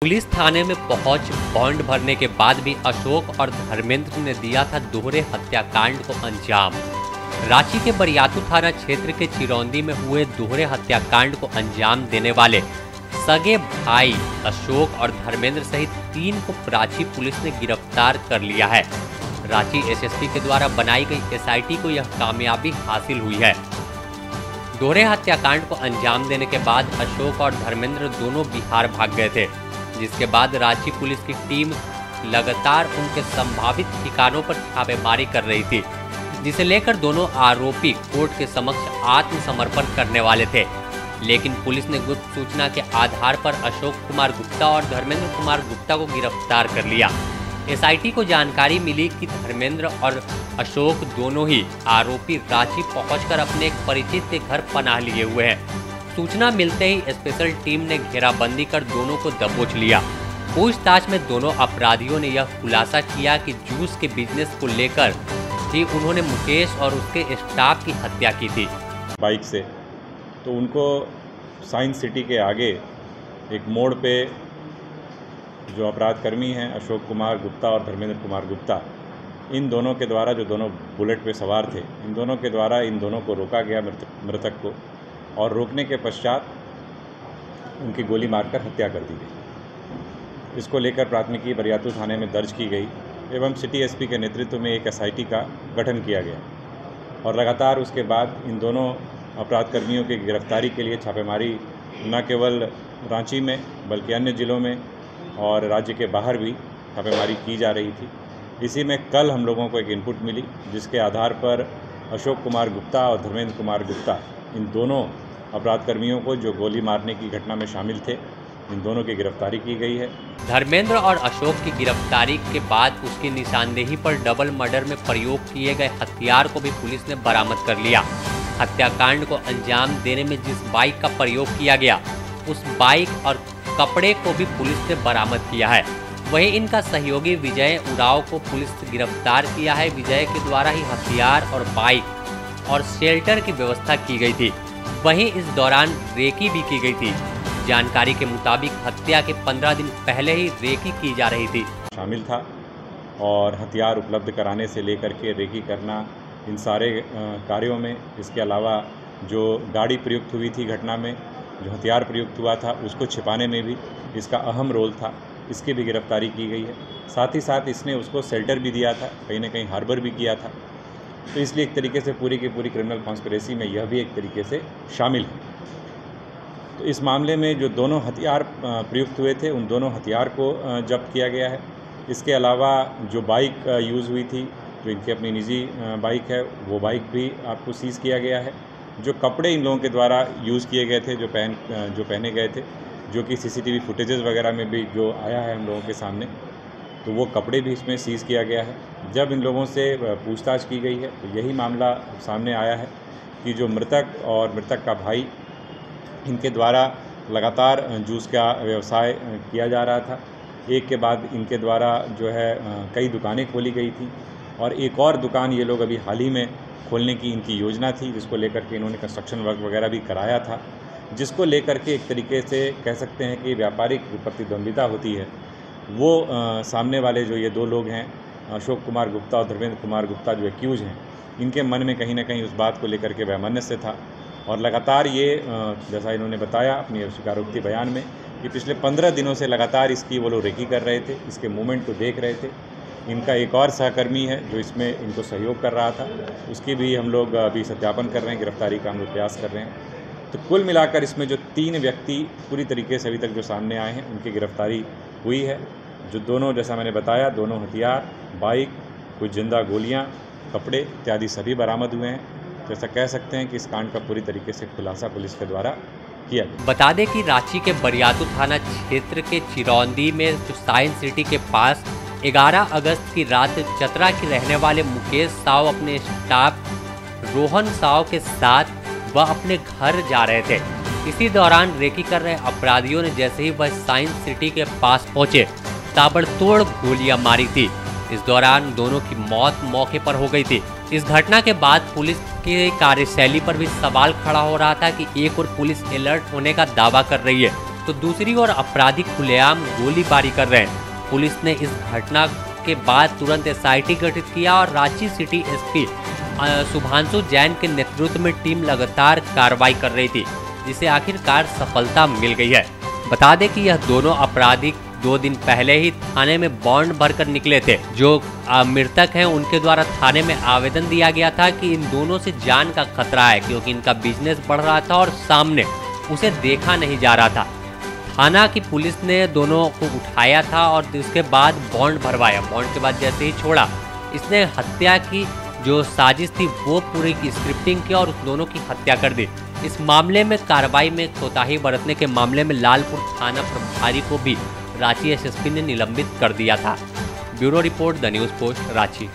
Police थाने में पहुंच bond भरने के बाद भी अशोक और धर्मेंद्र ने दिया था दोहरे हत्याकांड को अंजाम। रांची के बरियातू थाना क्षेत्र के चिरौंदी में हुए दोहरे हत्याकांड को अंजाम देने वाले सगे भाई अशोक और धर्मेंद्र सहित 3 को रांची पुलिस ने गिरफ्तार कर लिया है। रांची एसएसपी के द्वारा बनाई गई एसआईटी को यह कामयाबी हासिल हुई है। दोहरे हत्याकांड को अंजाम देने के बाद अशोक और धर्मेंद्र दोनों बिहार भाग गए थे, जिसके बाद रांची पुलिस की टीम लगातार उनके संभावित ठिकानों पर छापेमारी कर रही थी, जिसे लेकर दोनों आरोपी कोर्ट के समक्ष आत्मसमर्पण करने वाले थे। लेकिन पुलिस ने गुप्त सूचना के आधार पर अशोक कुमार गुप्ता और धर्मेंद्र कुमार गुप्ता को गिरफ्तार कर लिया। एसआईटी को जानकारी मिली कि धर्मेंद्र और अशोक दोनों ही आरोपी रांची पहुंचकर अपने एक परिचित के घर पनाह लिए हुए हैं। सूचना मिलते ही स्पेशल टीम ने घेराबंदी कर दोनों को दबोच लिया। पूछताछ में दोनों अपराधियों ने यह खुलासा किया कि जूस के बिजनेस को लेकर ही उन्होंने मुकेश और उसके स्टाफ की हत्या की थी। बाइक से तो उनको साइंस सिटी के आगे एक मोड़ पे जो अपराधकर्मी हैं अशोक कुमार गुप्ता और धर्मेंद्र कुमार गुप्ता, इन दोनों के द्वारा, जो दोनों बुलेट पे सवार थे, इन दोनों के द्वारा इन दोनों को रोका गया, मृतक को, और रोकने के पश्चात उनकी गोली मारकर हत्या कर दी गई। इसको लेकर प्राथमिकी बरियातू थाने में दर्ज की गई एवं सिटी एसपी के नेतृत्व में एक एसआईटी का गठन किया गया और लगातार उसके बाद इन दोनों अपराधकर्मियों की गिरफ्तारी के लिए छापेमारी न केवल रांची में बल्कि अन्य ज़िलों में और राज्य के बाहर भी छापेमारी की जा रही थी। इसी में कल हम लोगों को एक इनपुट मिली, जिसके आधार पर अशोक कुमार गुप्ता और धर्मेंद्र कुमार गुप्ता, इन दोनों अपराधकर्मियों को जो गोली मारने की घटना में शामिल थे, इन दोनों की गिरफ्तारी की गई है। धर्मेंद्र और अशोक की गिरफ्तारी के बाद उसकी निशानदेही पर डबल मर्डर में प्रयोग किए गए हथियार को भी पुलिस ने बरामद कर लिया। हत्याकांड को अंजाम देने में जिस बाइक का प्रयोग किया गया, उस बाइक और कपड़े को भी पुलिस ने बरामद किया है। वहीं इनका सहयोगी विजय उराव को पुलिस ने गिरफ्तार किया है। विजय के द्वारा ही हथियार और बाइक और शेल्टर की व्यवस्था की गई थी। वहीं इस दौरान रेकी भी की गई थी। जानकारी के मुताबिक हत्या के 15 दिन पहले ही रेकी की जा रही थी। शामिल था और हथियार उपलब्ध कराने से लेकर के रेकी करना, इन सारे कार्यों में, इसके अलावा जो गाड़ी प्रयुक्त हुई थी घटना में, जो हथियार प्रयुक्त हुआ था, उसको छिपाने में भी इसका अहम रोल था। इसकी भी गिरफ्तारी की गई है। साथ ही साथ इसने उसको शेल्टर भी दिया था, कहीं ना कहीं हार्बर भी किया था। तो इसलिए एक तरीके से पूरी की पूरी क्रिमिनल कॉन्स्पिरेसी में यह भी एक तरीके से शामिल है। तो इस मामले में जो दोनों हथियार प्रयुक्त हुए थे, उन दोनों हथियार को जब्त किया गया है। इसके अलावा जो बाइक यूज़ हुई थी, जो इनकी अपनी निजी बाइक है, वो बाइक भी आपको सीज़ किया गया है। जो कपड़े इन लोगों के द्वारा यूज़ किए गए थे, जो पहने गए थे, जो कि सीसीटीवी फुटेजेस वगैरह में भी जो आया है हम लोगों के सामने, तो वो कपड़े भी इसमें सीज़ किया गया है। जब इन लोगों से पूछताछ की गई है तो यही मामला सामने आया है कि जो मृतक और मृतक का भाई, इनके द्वारा लगातार जूस का व्यवसाय किया जा रहा था। एक के बाद इनके द्वारा जो है कई दुकानें खोली गई थी और एक और दुकान ये लोग अभी हाल ही में खोलने की इनकी योजना थी, जिसको लेकर के इन्होंने कंस्ट्रक्शन वर्क वगैरह भी कराया था, जिसको लेकर के एक तरीके से कह सकते हैं कि व्यापारिक प्रतिद्वंदिता होती है। वो सामने वाले जो ये 2 लोग हैं, अशोक कुमार गुप्ता और धर्मेंद्र कुमार गुप्ता, जो एक्यूज हैं, इनके मन में कहीं ना कहीं उस बात को लेकर के वैमनस्य था और लगातार ये जैसा इन्होंने बताया अपनी स्वीकारोक्ति बयान में कि पिछले 15 दिनों से लगातार इसकी वो लोग रेकी कर रहे थे, इसके मूवमेंट को देख रहे थे। इनका एक और सहकर्मी है जो इसमें इनको सहयोग कर रहा था, उसकी भी हम लोग अभी सत्यापन कर रहे हैं, गिरफ्तारी का हम लोग प्रयास कर रहे हैं। तो कुल मिलाकर इसमें जो 3 व्यक्ति पूरी तरीके से अभी तक जो सामने आए हैं, उनकी गिरफ्तारी हुई है। जो दोनों, जैसा मैंने बताया, दोनों हथियार, बाइक, कुछ जिंदा गोलियां, कपड़े इत्यादि सभी बरामद हुए हैं। तो ऐसा कह सकते हैं कि इस कांड का पूरी तरीके से खुलासा पुलिस के द्वारा किया गया। बता दें कि रांची के बरियातू थाना क्षेत्र के चिरौंदी में जो साइंस सिटी के पास 11 अगस्त की रात चतरा के रहने वाले मुकेश साव अपने स्टाफ रोहन साव के साथ वह अपने घर जा रहे थे। इसी दौरान रेकी कर रहे अपराधियों ने जैसे ही वह साइंस सिटी के पास पहुंचे, ताबड़तोड़ गोलियां मारी थी। इस दौरान दोनों की मौत मौके पर हो गई थी। इस घटना के बाद पुलिस की कार्यशैली पर भी सवाल खड़ा हो रहा था कि एक और पुलिस अलर्ट होने का दावा कर रही है, तो दूसरी ओर अपराधी खुलेआम गोलीबारी कर रहे हैं। पुलिस ने इस घटना के बाद तुरंत SIT गठित किया और रांची सिटी SP शुभांशु जैन के नेतृत्व में टीम लगातार कार्रवाई कर रही थी, जिसे आखिरकार सफलता मिल गई है। बता दें कि यह दोनों अपराधी 2 दिन पहले ही थाने में बॉन्ड भरकर निकले थे। जो मृतक हैं उनके द्वारा थाने में आवेदन दिया गया था कि इन दोनों से जान का खतरा है, क्योंकि इनका बिजनेस बढ़ रहा था और सामने उसे देखा नहीं जा रहा था। थाना की पुलिस ने दोनों को उठाया था और उसके बाद बॉन्ड भरवाया। बॉन्ड के बाद जैसे ही छोड़ा, इसने हत्या की जो साजिश थी वो पूरी की स्क्रिप्टिंग की और उस दोनों की हत्या कर दी। इस मामले में कार्रवाई में कोताही बरतने के मामले में लालपुर थाना प्रभारी को भी रांची SSP ने निलंबित कर दिया था। Bureau report, the news post, Ranchi.